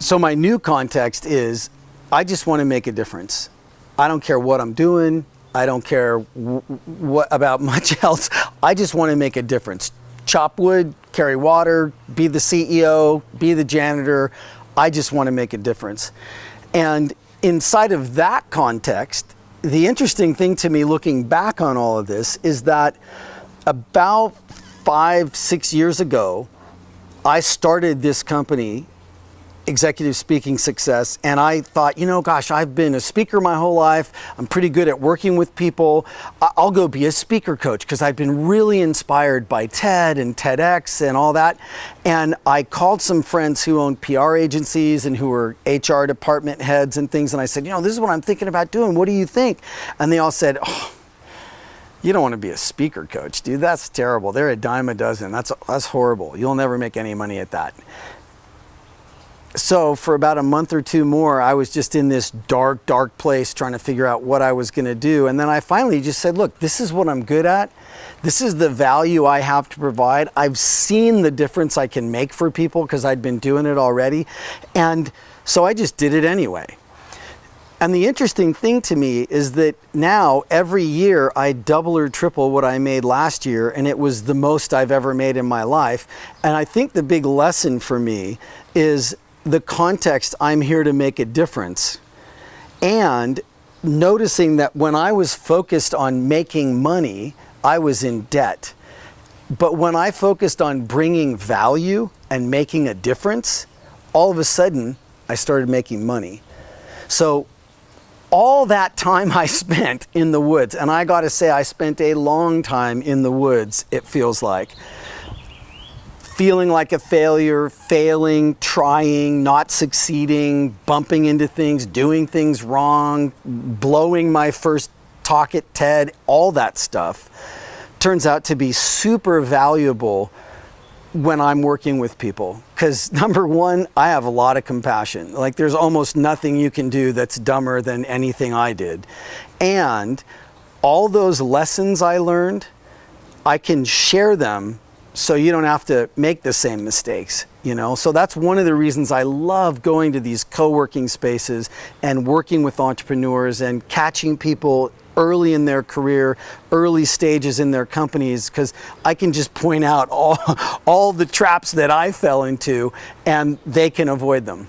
So my new context is, I just want to make a difference. I don't care what I'm doing. I don't care what about much else. I just want to make a difference. Chop wood, carry water, be the CEO, be the janitor. I just want to make a difference. And inside of that context, the interesting thing to me looking back on all of this is that about 5-6 years ago, I started this company, Executive Speaking Success, and I thought, gosh, I've been a speaker my whole life. I'm pretty good at working with people. I'll go be a speaker coach, because I've been really inspired by TED and TEDx and all that. And I called some friends who owned PR agencies and who were HR department heads and things, and I said, this is what I'm thinking about doing. What do you think? And they all said, oh, you don't want to be a speaker coach, dude. That's terrible. They're a dime a dozen. That's horrible. You'll never make any money at that. So for about a month or two more, I was just in this dark place trying to figure out what I was going to do. And then I finally just said, look, this is what I'm good at. This is the value I have to provide. I've seen the difference I can make for people because I'd been doing it already. And so I just did it anyway. And the interesting thing to me is that now every year I double or triple what I made last year, and it was the most I've ever made in my life. And I think the big lesson for me is the context, I'm here to make a difference, and noticing that when I was focused on making money, I was in debt. But when I focused on bringing value and making a difference, all of a sudden I started making money. So all that time I spent in the woods, and I gotta say, I spent a long time in the woods, it feels like, feeling like a failure, failing, trying, not succeeding, bumping into things, doing things wrong, blowing my first talk at TED, all that stuff turns out to be super valuable when I'm working with people. Because number one, I have a lot of compassion. Like, there's almost nothing you can do that's dumber than anything I did. And all those lessons I learned, I can share them so you don't have to make the same mistakes, So that's one of the reasons I love going to these co-working spaces and working with entrepreneurs and catching people early in their career, early stages in their companies, because I can just point out all the traps that I fell into and they can avoid them.